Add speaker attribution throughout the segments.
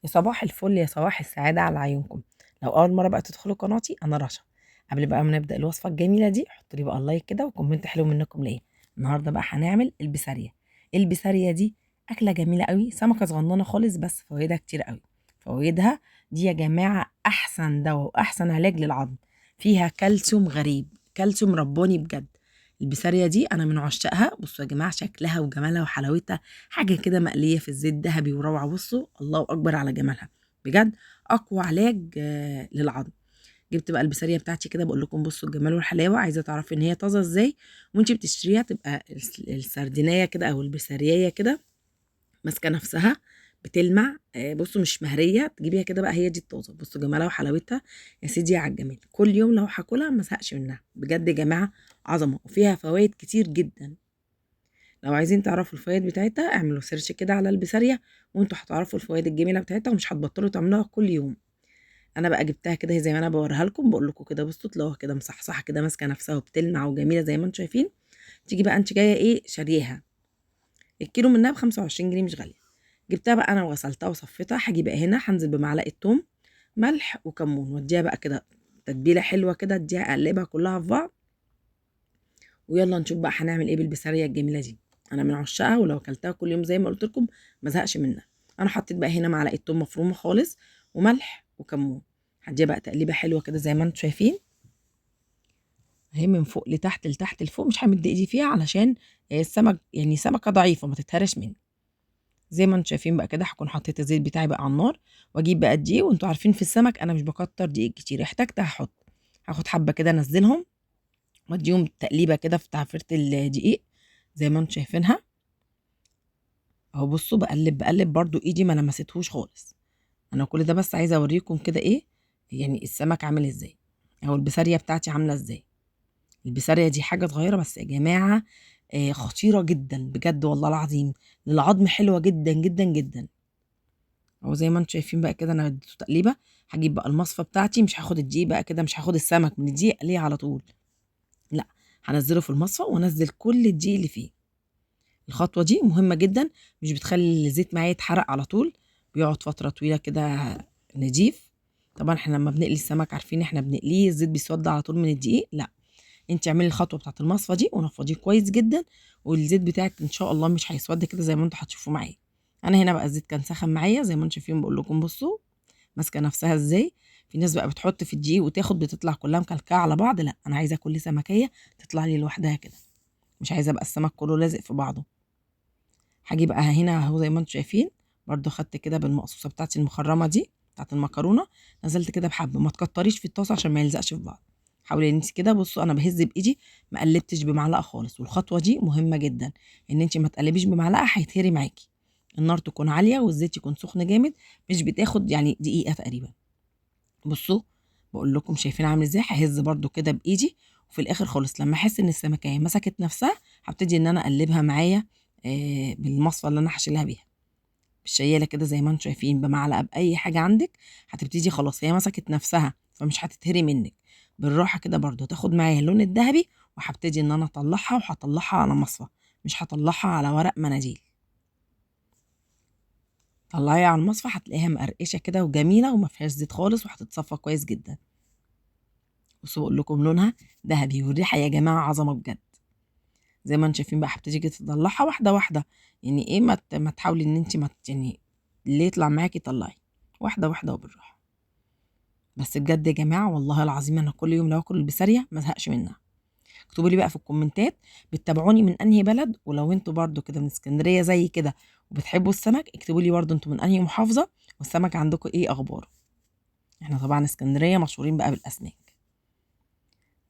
Speaker 1: يا صباح الفل يا صباح السعادة على عيونكم. لو أول مرة بقى تدخلوا قناتي أنا رشا. قبل بقى ما نبدأ الوصفة الجميلة دي حطوا لي بقى لايك كده وكومنت حلو منكم ليا. النهاردة بقى هنعمل البسارية. البسارية دي أكلة جميلة قوي، سمكة صغننة خالص بس فوائدها كتير قوي. فوائدها دي يا جماعة أحسن دواء وأحسن علاج للعظم. فيها كالسيوم غريب، كالسيوم رباني بجد. البسارية دي أنا من عشاقها. بصوا يا جماعة شكلها وجمالها وحلاوتها، حاجة كده مقلية في الزيت ذهبي وروعة. بصوا الله أكبر على جمالها بجد. أقوى علاج للعظم. جبت بقى البسارية بتاعتي كده، بقول لكم بصوا الجمال والحلاوة. عايزة تعرفي إن هي طازة إزاي؟ وأنتي بتشتريها تبقى السردينية كده أو البسارية كده ماسكة نفسها، بتلمع. بصوا مش مهرية، تجيبيها كده بقى هي دي الطازة. بصوا جمالها وحلاوتها يا سيدي على الجمال. كل يوم لو هاكلها ما ازهقش منها بجد يا جماعة. عظمة وفيها فوائد كتير جدا. لو عايزين تعرفوا الفوائد بتاعتها اعملوا سيرش كده على البسارية وانتوا هتعرفوا الفوائد الجميلة بتاعتها ومش هتبطلوا تعملوها كل يوم. انا بقى جبتها كده زي ما انا بوريها لكم، بقول لكم كده بصوا تلاقوها كده مصحصحة كده ماسكة نفسها وبتلمع وجميلة زي ما انتم شايفين. تيجي بقى انت جاية ايه شاريها، الكيلو منها ب 25 جنيه، مش غالية. جبتها بقى انا وغسلتها وصفيتها. هاجي بقى هنا هنزل بمعلقة توم، ملح وكمون، واديها بقى كده تتبيلة حلوة كده، اديها اقلبها كلها في بعض. ويلا نشوف بقى هنعمل ايه بالبسارية الجميلة دي. انا من عشاقها، ولو اكلتها كل يوم زي ما قلت لكم ما زهقش منها. انا حطيت بقى هنا معلقة توم مفرومة خالص وملح وكمون. هديها بقى تقليبة حلوة كده زي ما انتم شايفين اهي، من فوق لتحت لتحت لفوق. مش همد ايدي فيها علشان السمك يعني سمكة ضعيفة ما تتهرش مني. زي ما انتم شايفين بقى كده هكون حطيت الزيت بتاعي بقى على النار، واجيب بقى الدقيق. وانتوا عارفين في السمك انا مش بكتر دقيق كتير، احتجت هاخد حبة كده انزلهم واديهم تقليبة كده في تعفيرة الدقيق زي ما انتم شايفينها اهو. بصوا بقلب بقلب برضو ايدي ما لمستهوش خالص. انا كل ده بس عايزه اوريكم كده ايه يعني السمك عامل ازاي، او البسارية بتاعتي عامله ازاي. البسارية دي حاجه صغيره بس يا جماعه خطيره جدا بجد والله العظيم. للعظم حلوه جدا جدا جدا. اهو زي ما انتم شايفين بقى كده انا اديته تقليبه. هجيب بقى المصفى بتاعتي، مش هاخد الدقيق بقى كده، مش هاخد السمك من الدقيق ليه على طول، لا، هنزله في المصفى وانزل كل الدقيق اللي فيه. الخطوة دي مهمة جدا، مش بتخلي الزيت معايا يتحرق على طول، بيقعد فترة طويلة كده نضيف. طبعا احنا لما بنقلي السمك عارفين احنا بنقليه الزيت بيسود على طول من الدقيق، لا، انت اعملي الخطوة بتاعت المصفى دي ونفضيه كويس جدا، والزيت بتاعك ان شاء الله مش هيسود كده زي ما انتوا هتشوفوا معايا. انا هنا بقى الزيت كان سخن معايا زي ما انتم شايفين، بقول لكم بصوا ماسكه نفسها ازاي. في ناس بقى بتحط في الدقيق وتاخد بتطلع كلها مكلكعه على بعض، لا انا عايزه كل سمكيه تطلع لي لوحدها كده، مش عايزه بقى السمك كله لازق في بعضه. هاجي بقى هنا اهو زي ما انتم شايفين، برضو خدت كده بالمقصوصه بتاعتي المخرمه دي بتاعت المكرونه، نزلت كده بحبه. ما تكتريش في الطاسه عشان ما يلزقش في بعض. حاولي ان انت كده بصوا انا بهز بايدي، ما قلبتش بمعلقه خالص. والخطوه دي مهمه جدا، ان انت ما تقلبيش بمعلقه هيتهري معاكي. النار تكون عاليه والزيت يكون سخن جامد، مش بتاخد يعني دقيقه تقريبا. بصوا بقول لكم شايفين عامل ازاي، ههز برضو كده بايدي. وفي الاخر خالص لما احس ان السمكيه مسكت نفسها هبتدي ان انا اقلبها معايا بالمصفى اللي انا هشيلها بيها، بالشياله كده زي ما انتم شايفين، بمعلقه باي حاجه عندك. هتبتدي خلاص هي مسكت نفسها فمش هتتهري منك. بالراحه كده برضو تاخد معايا اللون الذهبي، وهبتدي ان انا اطلعها، وهطلعها على مصفى، مش هطلعها على ورق مناديل. طلعيها على المصفى هتلاقيها مقرقشه كده وجميله وما فيهاش زيت خالص، وهتتصفى كويس جدا. بصوا بقول لكم لونها ذهبي، والريحه يا جماعه عظمه بجد. زي ما انتم شايفين بقى هبتدي كده تطلعها واحده واحده. يعني ايه ما تحاولي ان انت ما يعني اللي يطلع معاكي طلعي واحده واحده وبالراحه. بس بجد يا جماعه والله العظيم انا كل يوم لو اكل البسارية ما ازهقش منها. اكتبوا لي بقى في الكومنتات بتتابعوني من انهي بلد، ولو انتوا برضو كده من اسكندريه زي كده وبتحبوا السمك اكتبوا لي برضو انتوا من انهي محافظه والسمك عندكم ايه اخباره. احنا طبعا اسكندريه مشهورين بقى بالاسماك.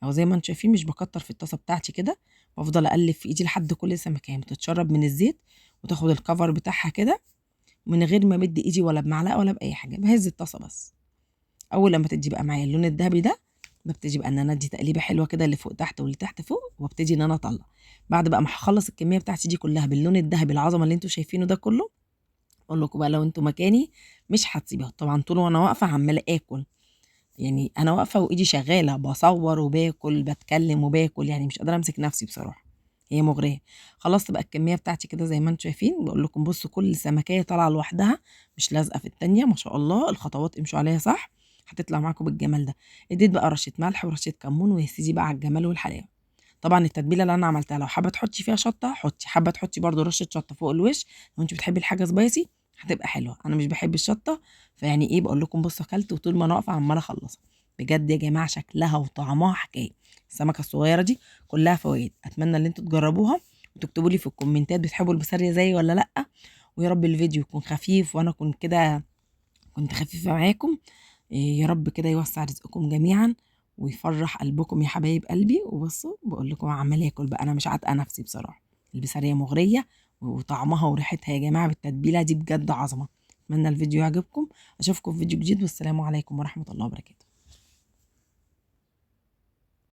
Speaker 1: اهو زي ما انتم شايفين مش بكتر في الطاسه بتاعتي كده، بفضل اقلب في ايدي لحد كل سمكه بتتشرب من الزيت وتاخد الكفر بتاعها كده، من غير ما امد ايدي ولا بمعلقه ولا باي حاجه، بهز الطاسه بس. اول لما تدي بقى معايا اللون الذهبي ده ببتدي بقى ان انا ادي تقليبه حلوه كده اللي فوق تحت واللي تحت فوق، وابتدي ان انا اطلع. بعد بقى ما هخلص الكميه بتاعتي دي كلها باللون الذهبي العظمه اللي انتوا شايفينه ده كله، اقول لكم بقى لو انتوا مكاني مش هتسيبيها طبعا طول وانا واقفه عماله اكل. يعني انا واقفه وايدي شغاله بصور وباكل بتكلم وباكل، يعني مش قادره امسك نفسي بصراحه. هي مغريه. خلصت بقى الكميه بتاعتي كده زي ما انتم شايفين. بقول لكم بصوا كل سمكيه طالعه لوحدها مش لازقه في التانيه، ما شاء الله الخطوات امشوا عليها صح هتطلع معاكم بالجمال ده. اديت بقى رشه ملح ورشه كمون ويا سيدي بقى على الجمال والحلاوه. طبعا التتبيله اللي انا عملتها لو حابه تحطي فيها شطه حطي، حابه تحطي برده رشه شطه فوق الوش لو انت بتحبي الحاجه سبايسي هتبقى حلوه. انا مش بحب الشطه، فيعني ايه بقول لكم بصوا اكلت وطول ما انا واقفه عماله اخلصها. بجد يا جماعه شكلها وطعمها حكايه. السمكه الصغيره دي كلها فوائد. اتمنى ان انتوا تجربوها وتكتبوا لي في الكومنتات بتحبوا البسارية زي ولا لا. ويا رب الفيديو يكون خفيف وانا كنت خفيفه معاكم. يا رب كده يوسع رزقكم جميعا ويفرح قلبكم يا حبايب قلبي. وبصوا بقول لكم عمال اكل بقى، انا مش عاتقه نفسي بصراحه. البسارية مغريه وطعمها وريحتها يا جماعه بالتتبيله دي بجد عظمه. اتمنى الفيديو يعجبكم. اشوفكم في فيديو جديد والسلام عليكم ورحمه الله وبركاته.